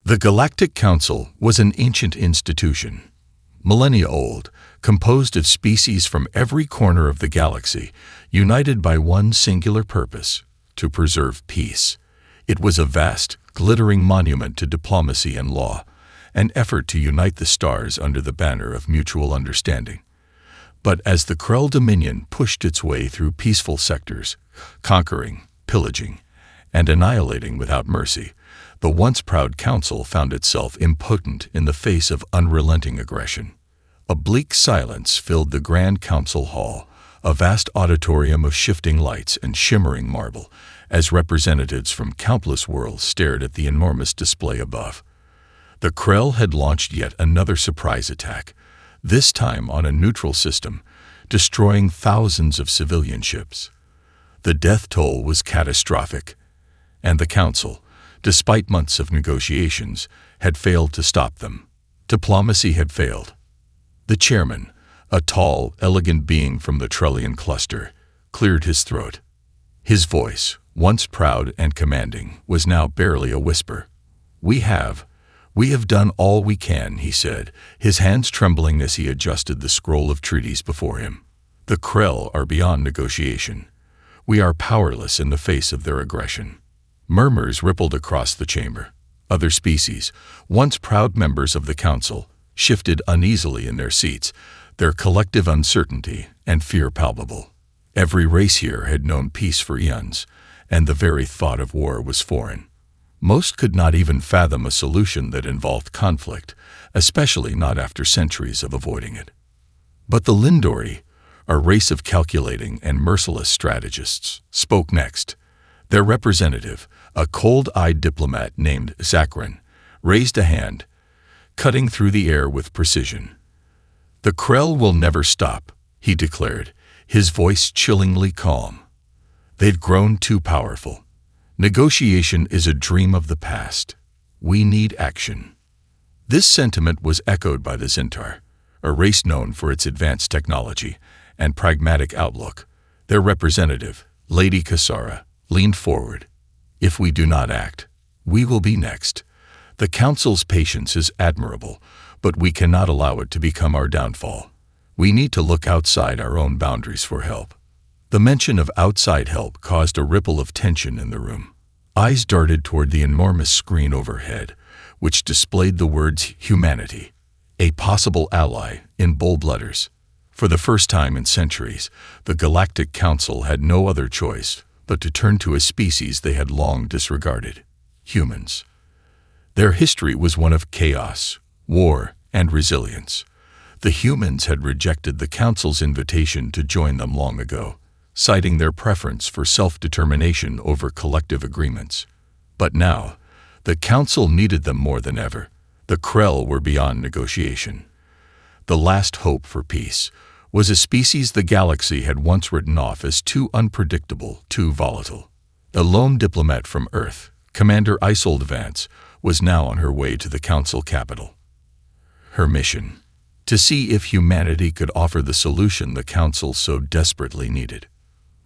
The Galactic Council was an ancient institution, millennia old, composed of species from every corner of the galaxy, united by one singular purpose: to preserve peace. It was a vast, glittering monument to diplomacy and law, an effort to unite the stars under the banner of mutual understanding. But as the Krell Dominion pushed its way through peaceful sectors, conquering, pillaging, and annihilating without mercy, the once proud council found itself impotent in the face of unrelenting aggression. A bleak silence filled the Grand Council Hall, a vast auditorium of shifting lights and shimmering marble, as representatives from countless worlds stared at the enormous display above. The Krell had launched yet another surprise attack, this time on a neutral system, destroying thousands of civilian ships. The death toll was catastrophic, and the Council, despite months of negotiations, had failed to stop them. Diplomacy had failed. The chairman, a tall, elegant being from the Trellian cluster, cleared his throat. His voice, once proud and commanding, was now barely a whisper. We have done all we can," he said, his hands trembling as he adjusted the scroll of treaties before him. "The Krell are beyond negotiation. We are powerless in the face of their aggression." Murmurs rippled across the chamber. Other species, once proud members of the Council, shifted uneasily in their seats, their collective uncertainty and fear palpable. Every race here had known peace for eons, and the very thought of war was foreign. Most could not even fathom a solution that involved conflict, especially not after centuries of avoiding it. But the Lindori, a race of calculating and merciless strategists, spoke next. Their representative, a cold-eyed diplomat named Zakrin, raised a hand, cutting through the air with precision. "The Krell will never stop," he declared, his voice chillingly calm. "They've grown too powerful. Negotiation is a dream of the past. We need action." This sentiment was echoed by the Zintar, a race known for its advanced technology and pragmatic outlook. Their representative, Lady Kasara, leaned forward. "If we do not act, we will be next. The Council's patience is admirable, but we cannot allow it to become our downfall. We need to look outside our own boundaries for help." The mention of outside help caused a ripple of tension in the room. Eyes darted toward the enormous screen overhead, which displayed the words "humanity," a possible ally, in bold letters. For the first time in centuries, the Galactic Council had no other choice but to turn to a species they had long disregarded: humans. Their history was one of chaos, war, and resilience. The humans had rejected the Council's invitation to join them long ago, citing their preference for self-determination over collective agreements. But now, the Council needed them more than ever. The Krell were beyond negotiation. The last hope for peace was a species the galaxy had once written off as too unpredictable, too volatile. A lone diplomat from Earth, Commander Isolde Vance, was now on her way to the Council capital. Her mission: to see if humanity could offer the solution the Council so desperately needed.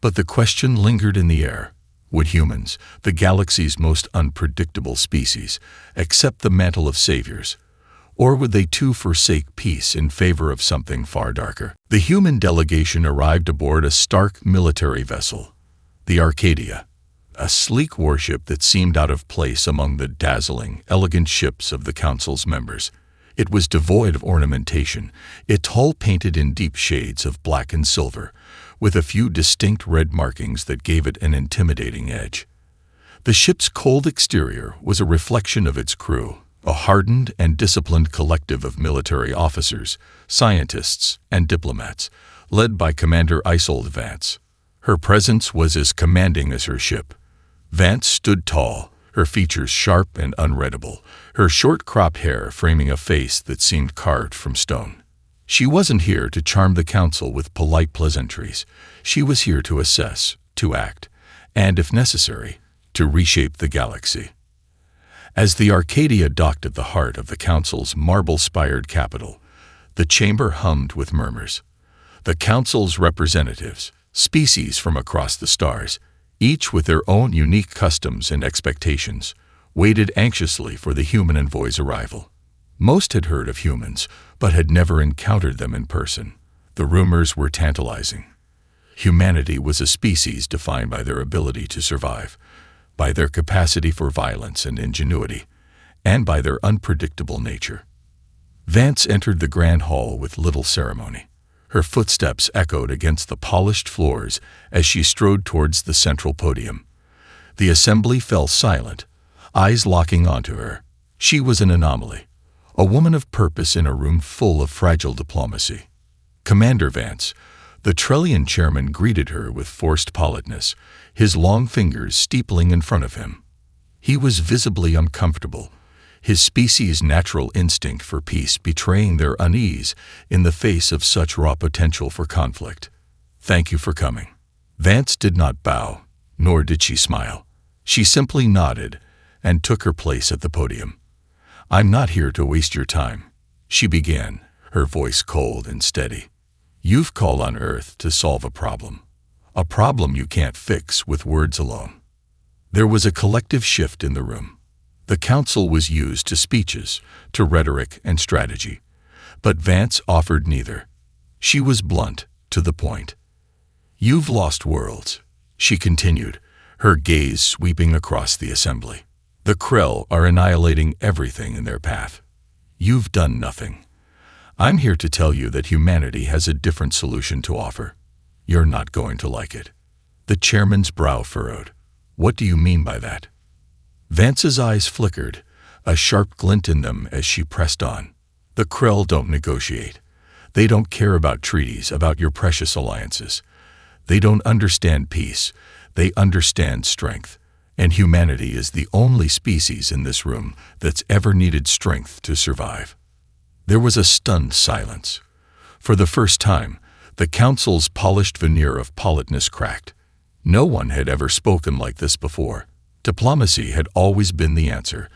But the question lingered in the air. Would humans, the galaxy's most unpredictable species, accept the mantle of saviors? Or would they too forsake peace in favor of something far darker? The human delegation arrived aboard a stark military vessel, the Arcadia, a sleek warship that seemed out of place among the dazzling, elegant ships of the Council's members. It was devoid of ornamentation, its hull painted in deep shades of black and silver, with a few distinct red markings that gave it an intimidating edge. The ship's cold exterior was a reflection of its crew, a hardened and disciplined collective of military officers, scientists, and diplomats, led by Commander Isolde Vance. Her presence was as commanding as her ship. Vance stood tall, her features sharp and unreadable, her short-cropped hair framing a face that seemed carved from stone. She wasn't here to charm the Council with polite pleasantries. She was here to assess, to act, and, if necessary, to reshape the galaxy. As the Arcadia docked at the heart of the Council's marble-spired capital, the chamber hummed with murmurs. The Council's representatives, species from across the stars, each with their own unique customs and expectations, waited anxiously for the human envoy's arrival. Most had heard of humans, but had never encountered them in person. The rumors were tantalizing. Humanity was a species defined by their ability to survive, by their capacity for violence and ingenuity, and by their unpredictable nature. Vance entered the grand hall with little ceremony. Her footsteps echoed against the polished floors as she strode towards the central podium. The assembly fell silent, eyes locking onto her. She was an anomaly, a woman of purpose in a room full of fragile diplomacy. Commander Vance, the Trellian chairman, greeted her with forced politeness, his long fingers steepling in front of him. He was visibly uncomfortable, his species' natural instinct for peace betraying their unease in the face of such raw potential for conflict. "Thank you for coming." Vance did not bow, nor did she smile. She simply nodded and took her place at the podium. "I'm not here to waste your time," she began, her voice cold and steady. "You've called on Earth to solve a problem you can't fix with words alone." There was a collective shift in the room. The council was used to speeches, to rhetoric and strategy, but Vance offered neither. She was blunt, to the point. "You've lost worlds," she continued, her gaze sweeping across the assembly. "The Krell are annihilating everything in their path. You've done nothing. I'm here to tell you that humanity has a different solution to offer. You're not going to like it." The chairman's brow furrowed. "What do you mean by that?" Vance's eyes flickered, a sharp glint in them as she pressed on. "The Krell don't negotiate. They don't care about treaties, about your precious alliances. They don't understand peace. They understand strength. And humanity is the only species in this room that's ever needed strength to survive." There was a stunned silence. For the first time, the council's polished veneer of politeness cracked. No one had ever spoken like this before. Diplomacy had always been the answer,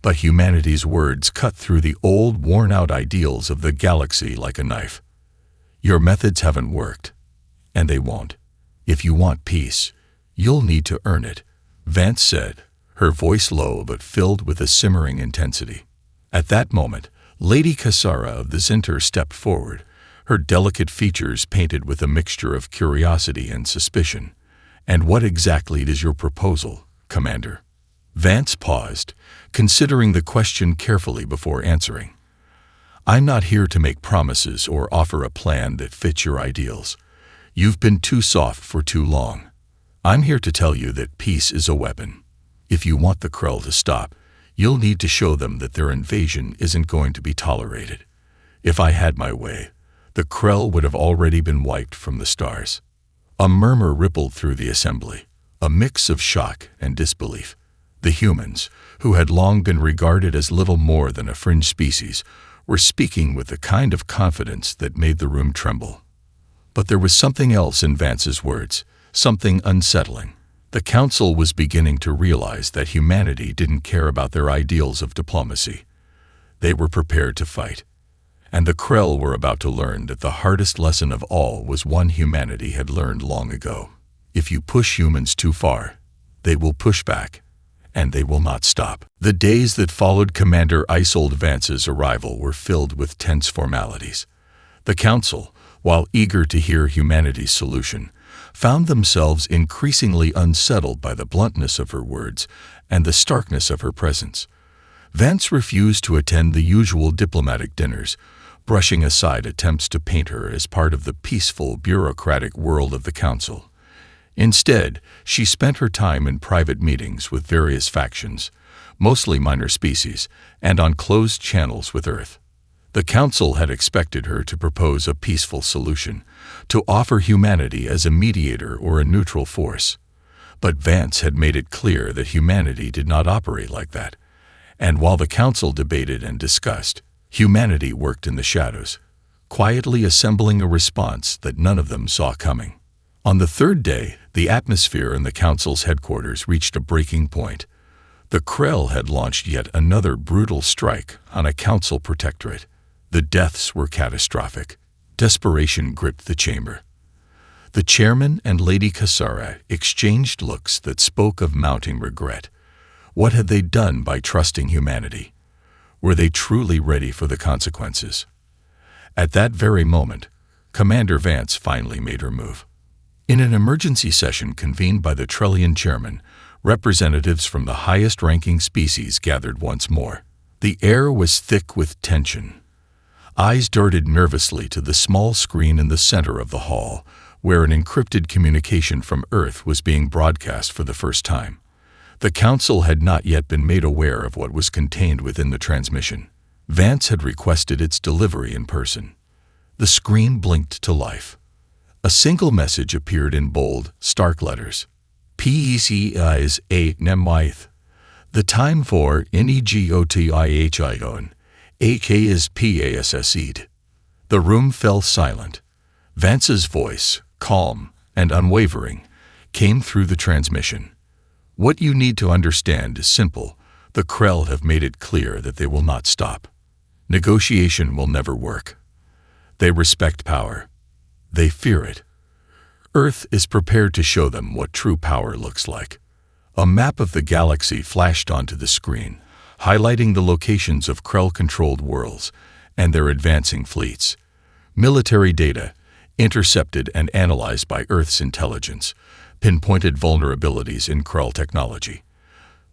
but humanity's words cut through the old, worn-out ideals of the galaxy like a knife. "Your methods haven't worked, and they won't. If you want peace, you'll need to earn it," Vance said, her voice low but filled with a simmering intensity. At that moment, Lady Cassara of the Zinter stepped forward, her delicate features painted with a mixture of curiosity and suspicion. "And what exactly is your proposal, Commander?" Vance paused, considering the question carefully before answering. "I'm not here to make promises or offer a plan that fits your ideals. You've been too soft for too long. I'm here to tell you that peace is a weapon. If you want the Krell to stop, you'll need to show them that their invasion isn't going to be tolerated. If I had my way, the Krell would have already been wiped from the stars." A murmur rippled through the assembly, a mix of shock and disbelief. The humans, who had long been regarded as little more than a fringe species, were speaking with the kind of confidence that made the room tremble. But there was something else in Vance's words, something unsettling. The council was beginning to realize that humanity didn't care about their ideals of diplomacy. They were prepared to fight. And the Krell were about to learn that the hardest lesson of all was one humanity had learned long ago. If you push humans too far, they will push back, and they will not stop. The days that followed Commander Isolde Vance's arrival were filled with tense formalities. The council, while eager to hear humanity's solution, found themselves increasingly unsettled by the bluntness of her words and the starkness of her presence. Vance refused to attend the usual diplomatic dinners, brushing aside attempts to paint her as part of the peaceful, bureaucratic world of the council. Instead, she spent her time in private meetings with various factions, mostly minor species, and on closed channels with Earth. The council had expected her to propose a peaceful solution, to offer humanity as a mediator or a neutral force. But Vance had made it clear that humanity did not operate like that. And while the council debated and discussed, humanity worked in the shadows, quietly assembling a response that none of them saw coming. On the third day, the atmosphere in the council's headquarters reached a breaking point. The Krell had launched yet another brutal strike on a council protectorate. The deaths were catastrophic. Desperation gripped the chamber. The chairman and Lady Cassara exchanged looks that spoke of mounting regret. What had they done by trusting humanity? Were they truly ready for the consequences? At that very moment, Commander Vance finally made her move. In an emergency session convened by the Trellian chairman, representatives from the highest-ranking species gathered once more. The air was thick with tension. Eyes darted nervously to the small screen in the center of the hall, where an encrypted communication from Earth was being broadcast for the first time. The Council had not yet been made aware of what was contained within the transmission. Vance had requested its delivery in person. The screen blinked to life. A single message appeared in bold, stark letters. PEC is a nemwith. The time for negotiation. AK is PASSED. The room fell silent. Vance's voice, calm and unwavering, came through the transmission. What you need to understand is simple. The Krell have made it clear that they will not stop. Negotiation will never work. They respect power. They fear it. Earth is prepared to show them what true power looks like. A map of the galaxy flashed onto the screen, highlighting the locations of Krell-controlled worlds and their advancing fleets. Military data, intercepted and analyzed by Earth's intelligence, pinpointed vulnerabilities in Krell technology.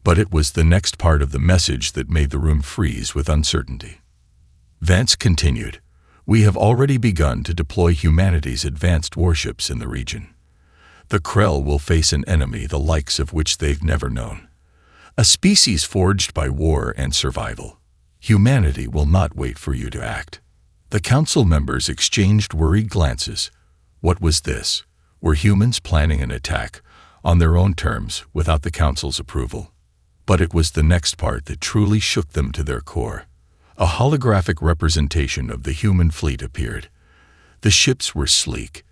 But it was the next part of the message that made the room freeze with uncertainty. Vance continued, "We have already begun to deploy humanity's advanced warships in the region. The Krell will face an enemy the likes of which they've never known. A species forged by war and survival. Humanity will not wait for you to act." The Council members exchanged worried glances. What was this? Were humans planning an attack, on their own terms, without the Council's approval? But it was the next part that truly shook them to their core. A holographic representation of the human fleet appeared. The ships were sleek,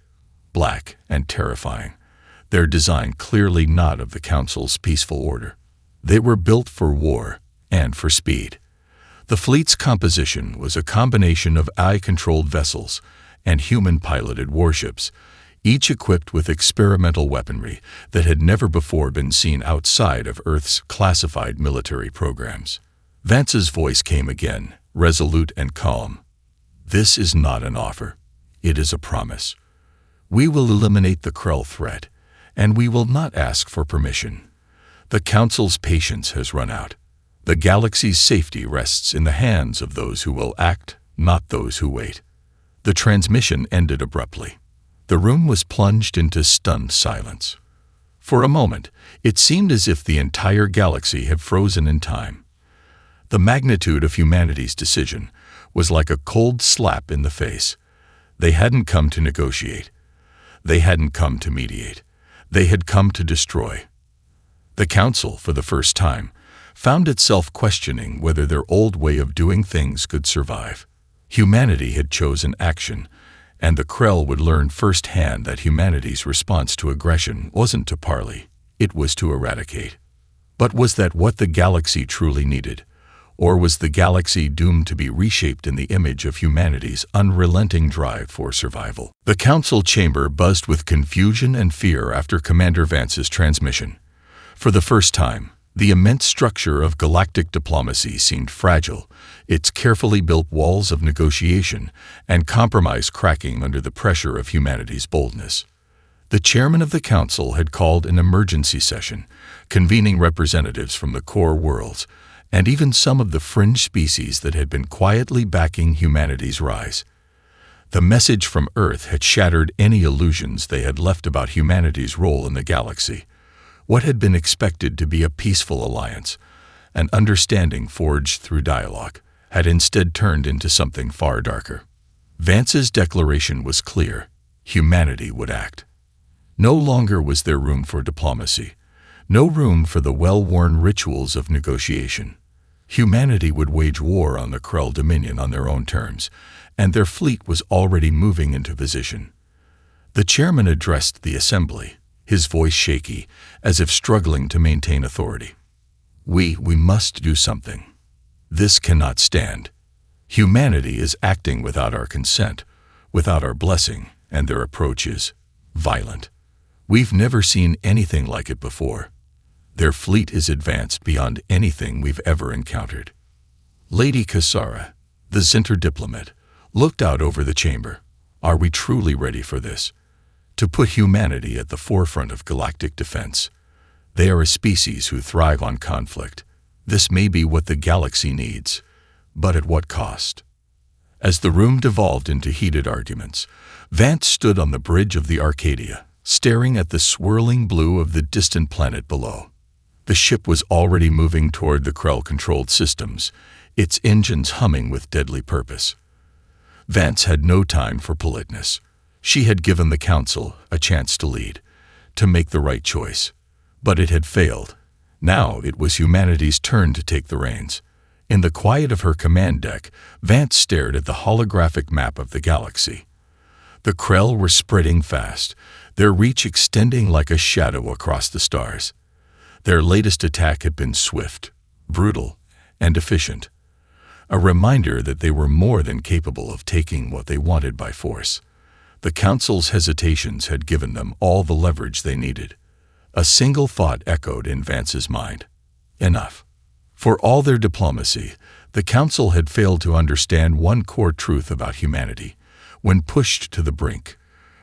black, and terrifying, their design clearly not of the Council's peaceful order. They were built for war and for speed. The fleet's composition was a combination of AI-controlled vessels and human-piloted warships, each equipped with experimental weaponry that had never before been seen outside of Earth's classified military programs. Vance's voice came again, resolute and calm. "This is not an offer. It is a promise. We will eliminate the Krell threat, and we will not ask for permission. The Council's patience has run out. The galaxy's safety rests in the hands of those who will act, not those who wait." The transmission ended abruptly. The room was plunged into stunned silence. For a moment, it seemed as if the entire galaxy had frozen in time. The magnitude of humanity's decision was like a cold slap in the face. They hadn't come to negotiate. They hadn't come to mediate. They had come to destroy. The Council, for the first time, found itself questioning whether their old way of doing things could survive. Humanity had chosen action, and the Krell would learn firsthand that humanity's response to aggression wasn't to parley, it was to eradicate. But was that what the galaxy truly needed? Or was the galaxy doomed to be reshaped in the image of humanity's unrelenting drive for survival? The Council chamber buzzed with confusion and fear after Commander Vance's transmission. For the first time, the immense structure of galactic diplomacy seemed fragile, its carefully built walls of negotiation and compromise cracking under the pressure of humanity's boldness. The chairman of the Council had called an emergency session, convening representatives from the core worlds, and even some of the fringe species that had been quietly backing humanity's rise. The message from Earth had shattered any illusions they had left about humanity's role in the galaxy. What had been expected to be a peaceful alliance, an understanding forged through dialogue, had instead turned into something far darker. Vance's declaration was clear: humanity would act. No longer was there room for diplomacy, no room for the well-worn rituals of negotiation. Humanity would wage war on the Krell Dominion on their own terms, and their fleet was already moving into position. The chairman addressed the assembly, his voice shaky, as if struggling to maintain authority. We must do something. This cannot stand. Humanity is acting without our consent, without our blessing, and their approach is violent. We've never seen anything like it before. Their fleet is advanced beyond anything we've ever encountered. Lady Cassara, the Zinter diplomat, looked out over the chamber. Are we truly ready for this? To put humanity at the forefront of galactic defense. They are a species who thrive on conflict. This may be what the galaxy needs, but at what cost? As the room devolved into heated arguments, Vance stood on the bridge of the Arcadia, staring at the swirling blue of the distant planet below. The ship was already moving toward the Krell-controlled systems, its engines humming with deadly purpose. Vance had no time for politeness. She had given the Council a chance to lead, to make the right choice. But it had failed. Now it was humanity's turn to take the reins. In the quiet of her command deck, Vance stared at the holographic map of the galaxy. The Krell were spreading fast, their reach extending like a shadow across the stars. Their latest attack had been swift, brutal, and efficient. A reminder that they were more than capable of taking what they wanted by force. The Council's hesitations had given them all the leverage they needed. A single thought echoed in Vance's mind. Enough. For all their diplomacy, the Council had failed to understand one core truth about humanity. When pushed to the brink,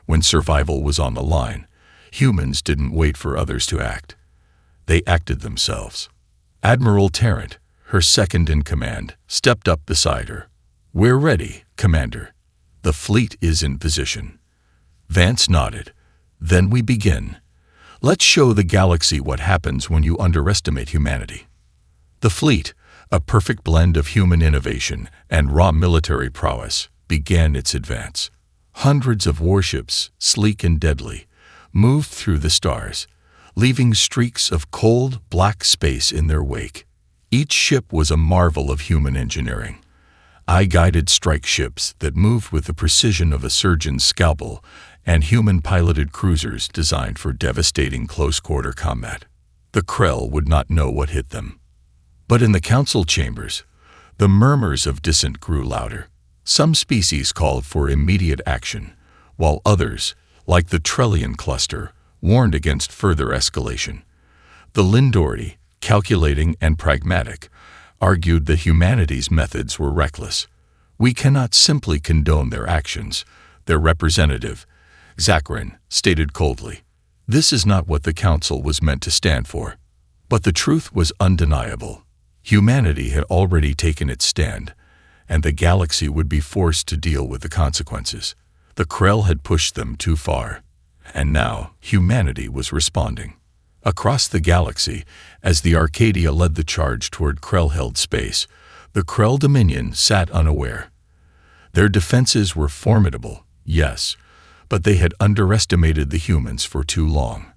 when survival was on the line, humans didn't wait for others to act. They acted themselves. Admiral Tarrant, her second in command, stepped up beside her. "We're ready, Commander. The fleet is in position." Vance nodded. "Then we begin. Let's show the galaxy what happens when you underestimate humanity." The fleet, a perfect blend of human innovation and raw military prowess, began its advance. Hundreds of warships, sleek and deadly, moved through the stars, leaving streaks of cold, black space in their wake. Each ship was a marvel of human engineering. Eye-guided strike ships that moved with the precision of a surgeon's scalpel and human-piloted cruisers designed for devastating close-quarter combat. The Krell would not know what hit them. But in the Council chambers, the murmurs of dissent grew louder. Some species called for immediate action, while others, like the Trellian cluster, warned against further escalation. The Lindori, calculating and pragmatic, argued that humanity's methods were reckless. "We cannot simply condone their actions," their representative, Zakarin, stated coldly. This is not what the Council was meant to stand for. But the truth was undeniable. Humanity had already taken its stand, and the galaxy would be forced to deal with the consequences. The Krell had pushed them too far, and now humanity was responding. Across the galaxy, as the Arcadia led the charge toward Krell-held space, the Krell Dominion sat unaware. Their defenses were formidable, yes, but they had underestimated the humans for too long.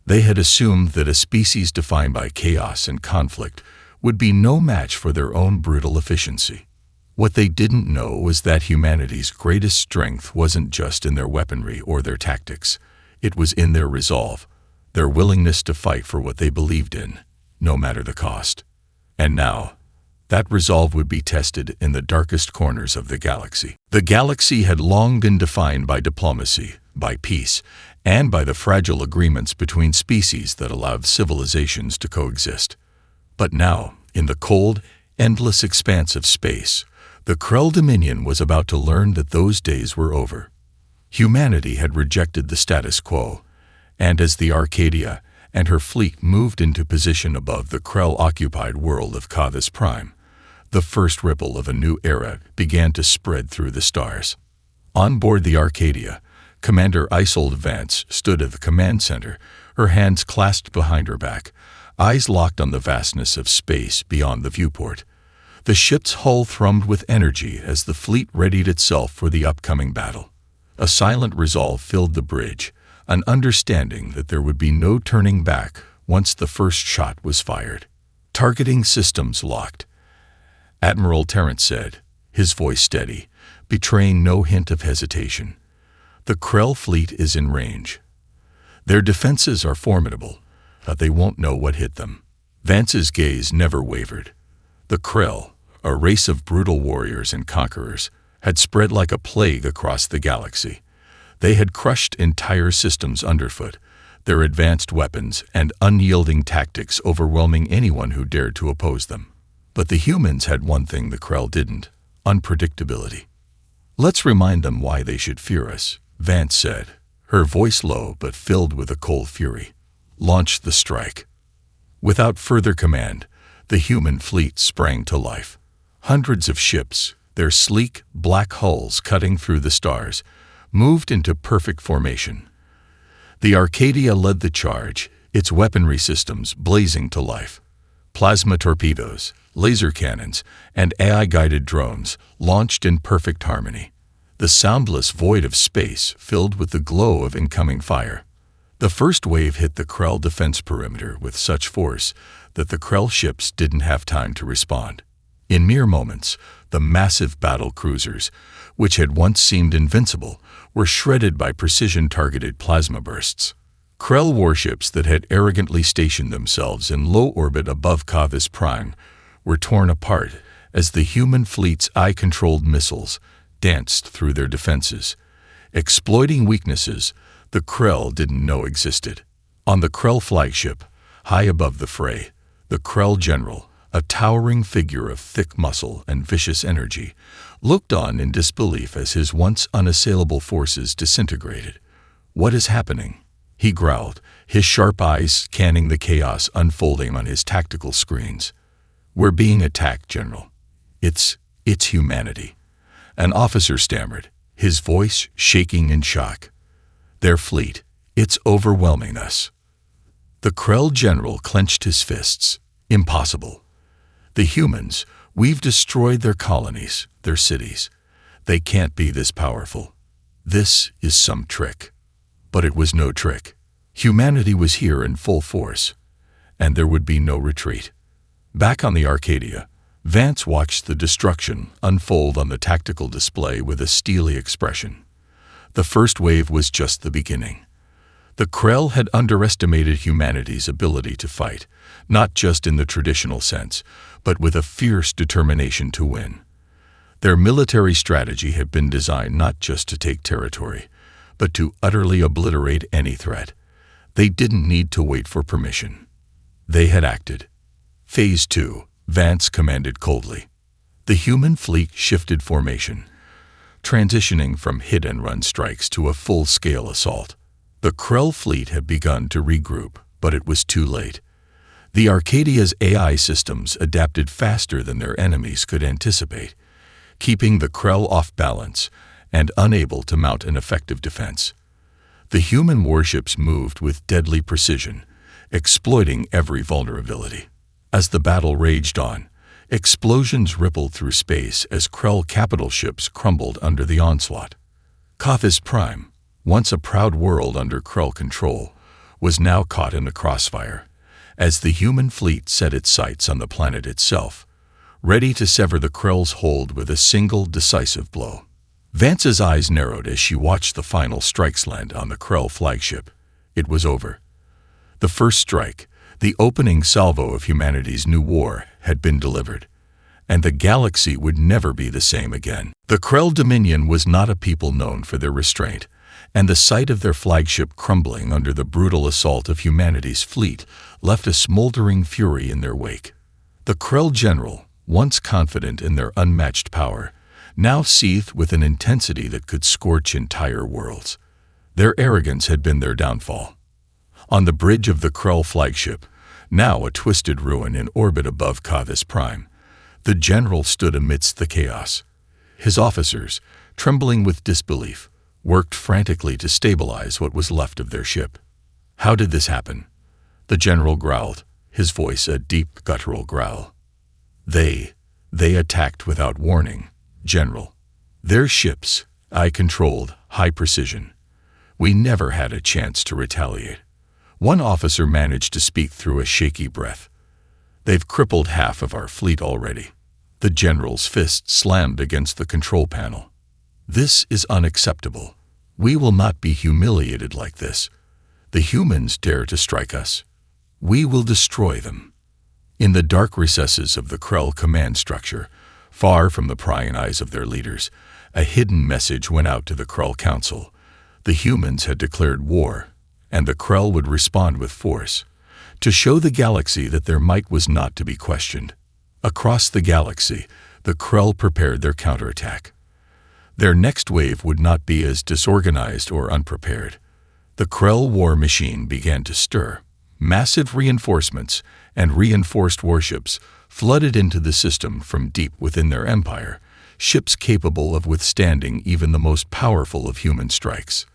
They had assumed that a species defined by chaos and conflict would be no match for their own brutal efficiency. What they didn't know was that humanity's greatest strength wasn't just in their weaponry or their tactics. It was in their resolve, their willingness to fight for what they believed in, no matter the cost. And now, that resolve would be tested in the darkest corners of the galaxy. The galaxy had long been defined by diplomacy, by peace, and by the fragile agreements between species that allowed civilizations to coexist. But now, in the cold, endless expanse of space, the Krell Dominion was about to learn that those days were over. Humanity had rejected the status quo, and as the Arcadia and her fleet moved into position above the Krell-occupied world of Kathas Prime, the first ripple of a new era began to spread through the stars. On board the Arcadia, Commander Isolde Vance stood at the command center, her hands clasped behind her back, eyes locked on the vastness of space beyond the viewport. The ship's hull thrummed with energy as the fleet readied itself for the upcoming battle. A silent resolve filled the bridge, an understanding that there would be no turning back once the first shot was fired. "Targeting systems locked," Admiral Tarrant said, his voice steady, betraying no hint of hesitation. "The Krell fleet is in range. Their defenses are formidable, but they won't know what hit them." Vance's gaze never wavered. The Krell, a race of brutal warriors and conquerors, had spread like a plague across the galaxy. They had crushed entire systems underfoot, their advanced weapons and unyielding tactics overwhelming anyone who dared to oppose them. But the humans had one thing the Krell didn't: unpredictability. "Let's remind them why they should fear us," Vance said, her voice low but filled with a cold fury. "Launch the strike." Without further command, the human fleet sprang to life. Hundreds of ships, their sleek, black hulls cutting through the stars, moved into perfect formation. The Arcadia led the charge, its weaponry systems blazing to life. Plasma torpedoes, laser cannons, and AI-guided drones launched in perfect harmony. The soundless void of space filled with the glow of incoming fire. The first wave hit the Krell defense perimeter with such force that the Krell ships didn't have time to respond. In mere moments, the massive battle cruisers, which had once seemed invincible, were shredded by precision-targeted plasma bursts. Krell warships that had arrogantly stationed themselves in low orbit above Cathis Prime were torn apart as the human fleet's eye-controlled missiles danced through their defenses, exploiting weaknesses the Krell didn't know existed. On the Krell flagship, high above the fray, the Krell general, a towering figure of thick muscle and vicious energy, looked on in disbelief as his once unassailable forces disintegrated. "What is happening?" he growled, his sharp eyes scanning the chaos unfolding on his tactical screens. "We're being attacked, General. It's humanity," an officer stammered, his voice shaking in shock. "Their fleet, it's overwhelming us." The Krell general clenched his fists. "Impossible. The humans, we've destroyed their colonies, their cities. They can't be this powerful. This is some trick." But it was no trick. Humanity was here in full force, and there would be no retreat. Back on the Arcadia, Vance watched the destruction unfold on the tactical display with a steely expression. The first wave was just the beginning. The Krell had underestimated humanity's ability to fight, not just in the traditional sense, but with a fierce determination to win. Their military strategy had been designed not just to take territory, but to utterly obliterate any threat. They didn't need to wait for permission. They had acted. Phase 2, Vance commanded coldly. The human fleet shifted formation, transitioning from hit-and-run strikes to a full-scale assault. The Krell fleet had begun to regroup, but it was too late. The Arcadia's AI systems adapted faster than their enemies could anticipate, keeping the Krell off balance and unable to mount an effective defense. The human warships moved with deadly precision, exploiting every vulnerability. As the battle raged on, explosions rippled through space as Krell capital ships crumbled under the onslaught. Cathis Prime, once a proud world under Krell control, was now caught in the crossfire, as the human fleet set its sights on the planet itself, ready to sever the Krell's hold with a single decisive blow. Vance's eyes narrowed as she watched the final strikes land on the Krell flagship. It was over. The first strike, the opening salvo of humanity's new war, had been delivered, and the galaxy would never be the same again. The Krell Dominion was not a people known for their restraint, and the sight of their flagship crumbling under the brutal assault of humanity's fleet left a smoldering fury in their wake. The Krell general, once confident in their unmatched power, now seethed with an intensity that could scorch entire worlds. Their arrogance had been their downfall. On the bridge of the Krell flagship, now a twisted ruin in orbit above Cathis Prime, the general stood amidst the chaos. His officers, trembling with disbelief, worked frantically to stabilize what was left of their ship. "How did this happen?" the general growled, his voice a deep guttural growl. They attacked without warning, General. Their ships, I controlled, high precision. We never had a chance to retaliate." One officer managed to speak through a shaky breath. "They've crippled half of our fleet already." The general's fist slammed against the control panel. "This is unacceptable. We will not be humiliated like this. The humans dare to strike us. We will destroy them." In the dark recesses of the Krell command structure, far from the prying eyes of their leaders, a hidden message went out to the Krell Council. The humans had declared war, and the Krell would respond with force, to show the galaxy that their might was not to be questioned. Across the galaxy, the Krell prepared their counterattack. Their next wave would not be as disorganized or unprepared. The Krell war machine began to stir. Massive reinforcements and reinforced warships flooded into the system from deep within their empire, ships capable of withstanding even the most powerful of human strikes.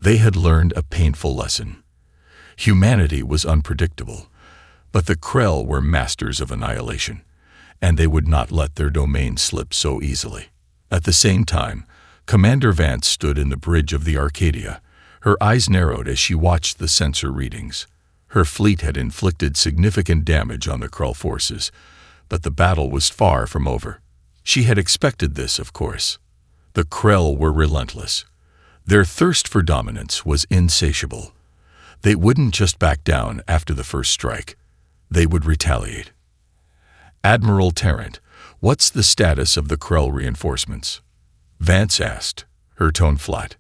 They had learned a painful lesson. Humanity was unpredictable, but the Krell were masters of annihilation, and they would not let their domain slip so easily. At the same time, Commander Vance stood in the bridge of the Arcadia. Her eyes narrowed as she watched the sensor readings. Her fleet had inflicted significant damage on the Krell forces, but the battle was far from over. She had expected this, of course. The Krell were relentless. Their thirst for dominance was insatiable. They wouldn't just back down after the first strike. They would retaliate. Admiral Tarrant, what's the status of the Krell reinforcements? Vance asked, her tone flat.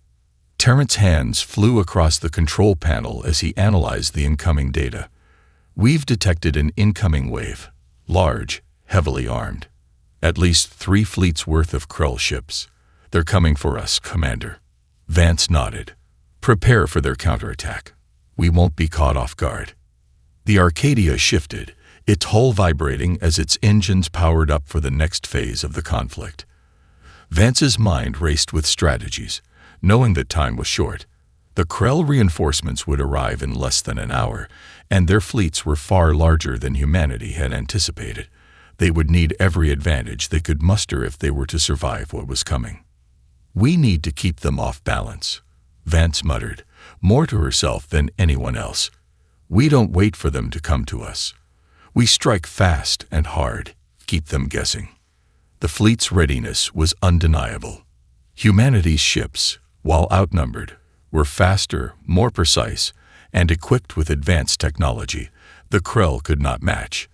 Tarrant's hands flew across the control panel as he analyzed the incoming data. We've detected an incoming wave, large, heavily armed. At least 3 fleets worth of Krell ships. They're coming for us, Commander. Vance nodded. Prepare for their counterattack. We won't be caught off guard. The Arcadia shifted, its hull vibrating as its engines powered up for the next phase of the conflict. Vance's mind raced with strategies, knowing that time was short. The Krell reinforcements would arrive in less than an hour, and their fleets were far larger than humanity had anticipated. They would need every advantage they could muster if they were to survive what was coming. We need to keep them off balance, Vance muttered, more to herself than anyone else. We don't wait for them to come to us. We strike fast and hard, keep them guessing. The fleet's readiness was undeniable. Humanity's ships, while outnumbered, were faster, more precise, and equipped with advanced technology the Krell could not match.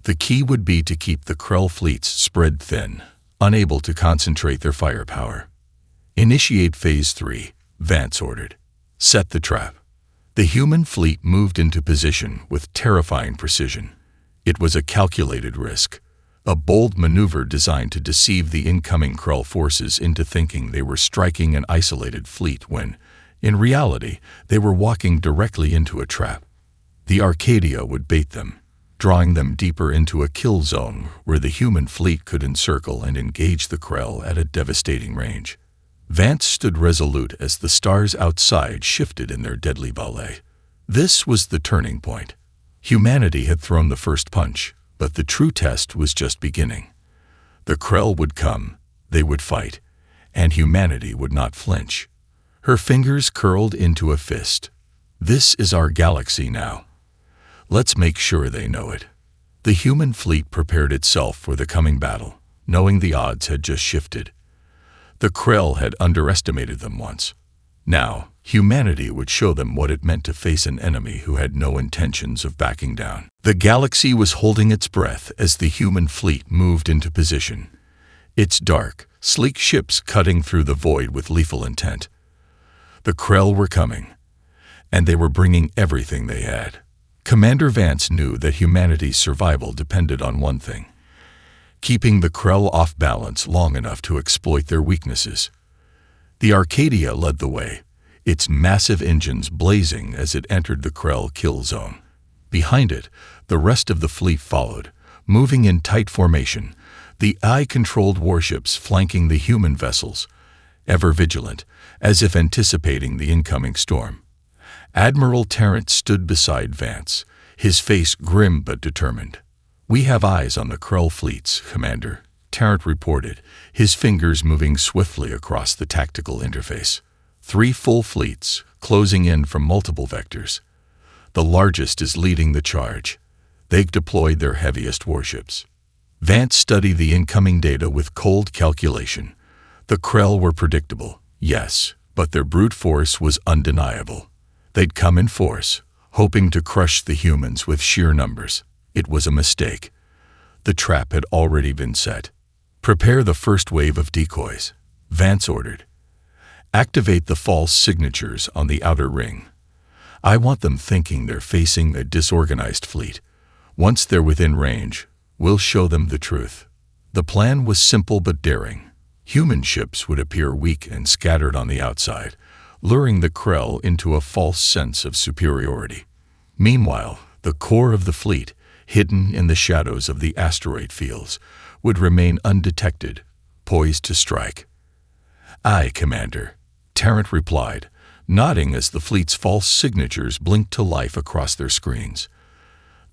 The key would be to keep the Krell fleets spread thin, unable to concentrate their firepower. Initiate Phase 3, Vance ordered. Set the trap. The human fleet moved into position with terrifying precision. It was a calculated risk, a bold maneuver designed to deceive the incoming Krell forces into thinking they were striking an isolated fleet when, in reality, they were walking directly into a trap. The Arcadia would bait them, drawing them deeper into a kill zone where the human fleet could encircle and engage the Krell at a devastating range. Vance stood resolute as the stars outside shifted in their deadly ballet. This was the turning point. Humanity had thrown the first punch, but the true test was just beginning. The Krell would come, they would fight, and humanity would not flinch. Her fingers curled into a fist. This is our galaxy now. Let's make sure they know it. The human fleet prepared itself for the coming battle, knowing the odds had just shifted. The Krell had underestimated them once. Now, humanity would show them what it meant to face an enemy who had no intentions of backing down. The galaxy was holding its breath as the human fleet moved into position. Its dark, sleek ships cutting through the void with lethal intent. The Krell were coming, and they were bringing everything they had. Commander Vance knew that humanity's survival depended on one thing: keeping the Krell off balance long enough to exploit their weaknesses. The Arcadia led the way, its massive engines blazing as it entered the Krell kill zone. Behind it, the rest of the fleet followed, moving in tight formation, the eye-controlled warships flanking the human vessels, ever vigilant, as if anticipating the incoming storm. Admiral Tarrant stood beside Vance, his face grim but determined. "We have eyes on the Krell fleets, Commander," Tarrant reported, his fingers moving swiftly across the tactical interface. 3 full fleets, closing in from multiple vectors. The largest is leading the charge. They've deployed their heaviest warships. Vance studied the incoming data with cold calculation. The Krell were predictable, yes, but their brute force was undeniable. They'd come in force, hoping to crush the humans with sheer numbers. It was a mistake. The trap had already been set. "Prepare the first wave of decoys," Vance ordered. "Activate the false signatures on the outer ring. I want them thinking they're facing a disorganized fleet. Once they're within range, we'll show them the truth." The plan was simple but daring. Human ships would appear weak and scattered on the outside, luring the Krell into a false sense of superiority. Meanwhile, the core of the fleet, hidden in the shadows of the asteroid fields, would remain undetected, poised to strike. "Aye, Commander," Tarrant replied, nodding as the fleet's false signatures blinked to life across their screens.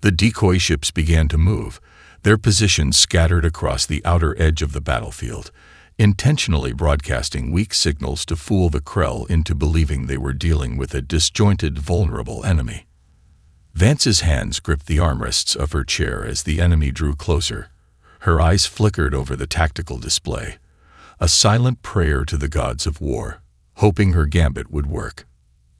The decoy ships began to move, their positions scattered across the outer edge of the battlefield, intentionally broadcasting weak signals to fool the Krell into believing they were dealing with a disjointed, vulnerable enemy. Vance's hands gripped the armrests of her chair as the enemy drew closer. Her eyes flickered over the tactical display, a silent prayer to the gods of war, hoping her gambit would work.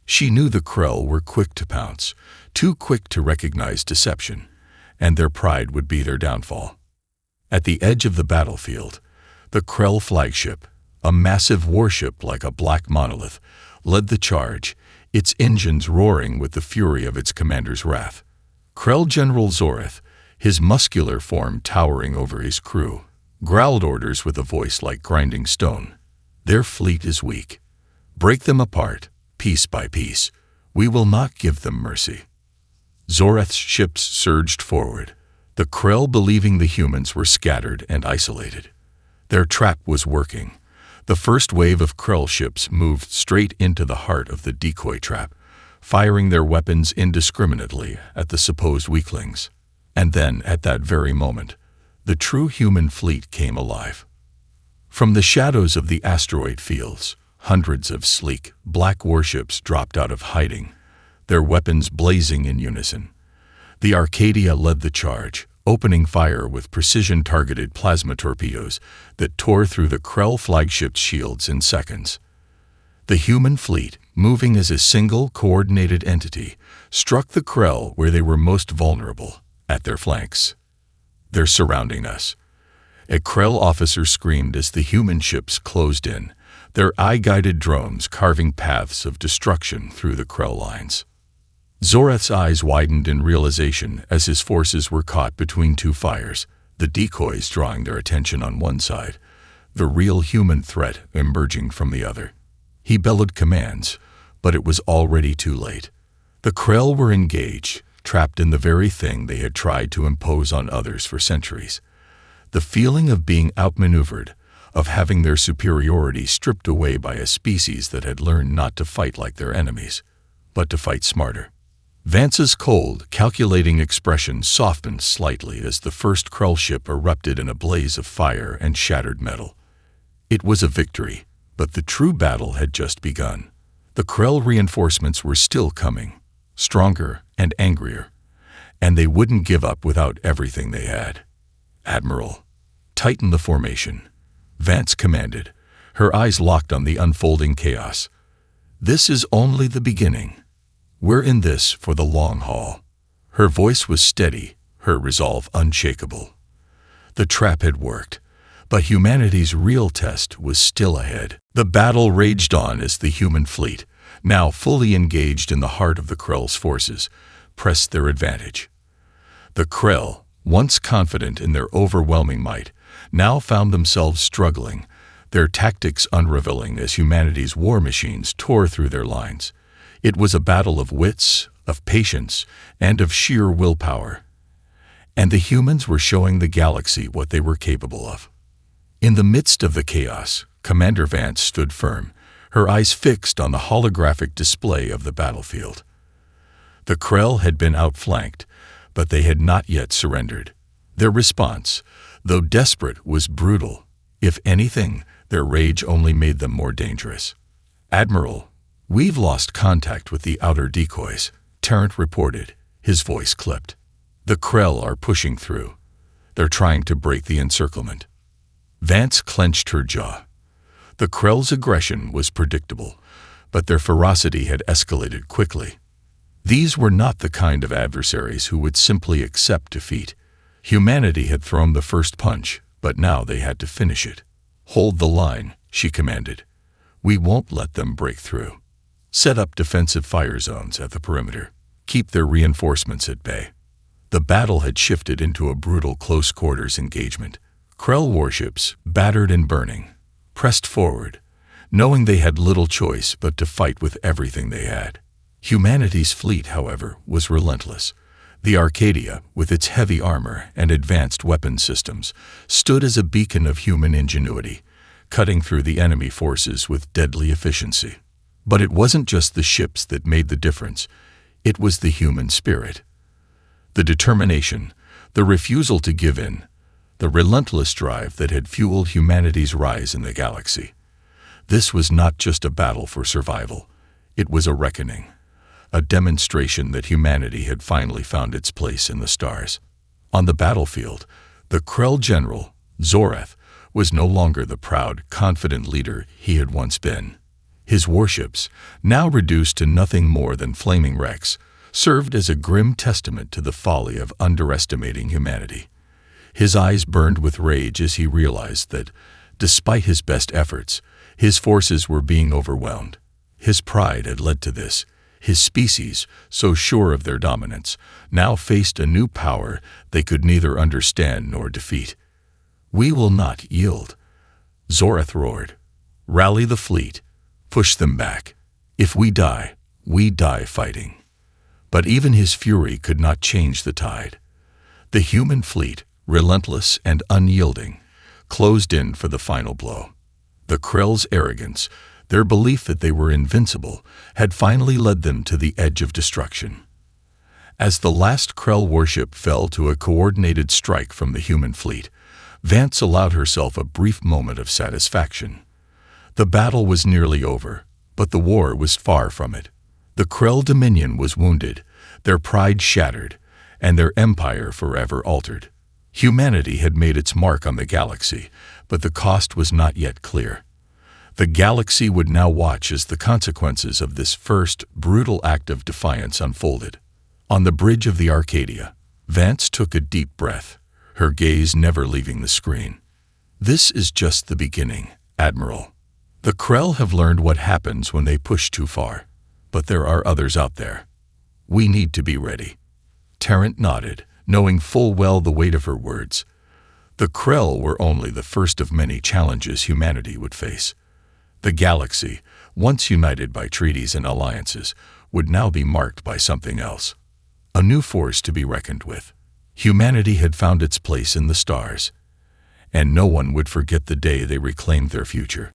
She knew the Krell were quick to pounce, too quick to recognize deception, and their pride would be their downfall. At the edge of the battlefield, the Krell flagship, a massive warship like a black monolith, led the charge, its engines roaring with the fury of its commander's wrath. Krell General Zoreth, his muscular form towering over his crew, growled orders with a voice like grinding stone. "Their fleet is weak. Break them apart, piece by piece. We will not give them mercy." Zoreth's ships surged forward, the Krell believing the humans were scattered and isolated. Their trap was working. The first wave of Krell ships moved straight into the heart of the decoy trap, firing their weapons indiscriminately at the supposed weaklings. And then, at that very moment, the true human fleet came alive. From the shadows of the asteroid fields, hundreds of sleek, black warships dropped out of hiding, their weapons blazing in unison. The Arcadia led the charge, opening fire with precision-targeted plasma torpedoes that tore through the Krell flagship's shields in seconds. The human fleet, moving as a single, coordinated entity, struck the Krell where they were most vulnerable, at their flanks. "They're surrounding us," a Krell officer screamed as the human ships closed in, their eye-guided drones carving paths of destruction through the Krell lines. Zoreth's eyes widened in realization as his forces were caught between two fires, the decoys drawing their attention on one side, the real human threat emerging from the other. He bellowed commands, but it was already too late. The Krell were engaged, trapped in the very thing they had tried to impose on others for centuries. The feeling of being outmaneuvered, of having their superiority stripped away by a species that had learned not to fight like their enemies, but to fight smarter. Vance's cold, calculating expression softened slightly as the first Krell ship erupted in a blaze of fire and shattered metal. It was a victory, but the true battle had just begun. The Krell reinforcements were still coming, stronger and angrier, and they wouldn't give up without everything they had. "Admiral, tighten the formation," Vance commanded, her eyes locked on the unfolding chaos. "This is only the beginning. We're in this for the long haul." Her voice was steady, her resolve unshakable. The trap had worked, but humanity's real test was still ahead. The battle raged on as the human fleet, now fully engaged in the heart of the Krell's forces, pressed their advantage. The Krell, once confident in their overwhelming might, now found themselves struggling, their tactics unraveling as humanity's war machines tore through their lines. It was a battle of wits, of patience, and of sheer willpower. And the humans were showing the galaxy what they were capable of. In the midst of the chaos, Commander Vance stood firm, her eyes fixed on the holographic display of the battlefield. The Krell had been outflanked, but they had not yet surrendered. Their response, though desperate, was brutal. If anything, their rage only made them more dangerous. "Admiral, we've lost contact with the outer decoys," Tarrant reported, his voice clipped. "The Krell are pushing through. They're trying to break the encirclement." Vance clenched her jaw. The Krell's aggression was predictable, but their ferocity had escalated quickly. These were not the kind of adversaries who would simply accept defeat. Humanity had thrown the first punch, but now they had to finish it. "Hold the line," she commanded. "We won't let them break through." Set up defensive fire zones at the perimeter. Keep their reinforcements at bay. The battle had shifted into a brutal close-quarters engagement. Krell warships, battered and burning, pressed forward, knowing they had little choice but to fight with everything they had. Humanity's fleet, however, was relentless. The Arcadia, with its heavy armor and advanced weapon systems, stood as a beacon of human ingenuity, cutting through the enemy forces with deadly efficiency. But it wasn't just the ships that made the difference. It was the human spirit. The determination, the refusal to give in, the relentless drive that had fueled humanity's rise in the galaxy. This was not just a battle for survival. It was a reckoning, a demonstration that humanity had finally found its place in the stars. On the battlefield, the Krell general, Zorath, was no longer the proud, confident leader he had once been. His warships, now reduced to nothing more than flaming wrecks, served as a grim testament to the folly of underestimating humanity. His eyes burned with rage as he realized that, despite his best efforts, his forces were being overwhelmed. His pride had led to this. His species, so sure of their dominance, now faced a new power they could neither understand nor defeat. "We will not yield," Zorath roared. "Rally the fleet. Push them back. If we die fighting." But even his fury could not change the tide. The human fleet, relentless and unyielding, closed in for the final blow. The Krell's arrogance, their belief that they were invincible, had finally led them to the edge of destruction. As the last Krell warship fell to a coordinated strike from the human fleet, Vance allowed herself a brief moment of satisfaction. The battle was nearly over, but the war was far from it. The Krell Dominion was wounded, their pride shattered, and their empire forever altered. Humanity had made its mark on the galaxy, but the cost was not yet clear. The galaxy would now watch as the consequences of this first, brutal act of defiance unfolded. On the bridge of the Arcadia, Vance took a deep breath, her gaze never leaving the screen. "This is just the beginning, Admiral. The Krell have learned what happens when they push too far, but there are others out there. We need to be ready." Terrant nodded, knowing full well the weight of her words. The Krell were only the first of many challenges humanity would face. The galaxy, once united by treaties and alliances, would now be marked by something else. A new force to be reckoned with. Humanity had found its place in the stars, and no one would forget the day they reclaimed their future.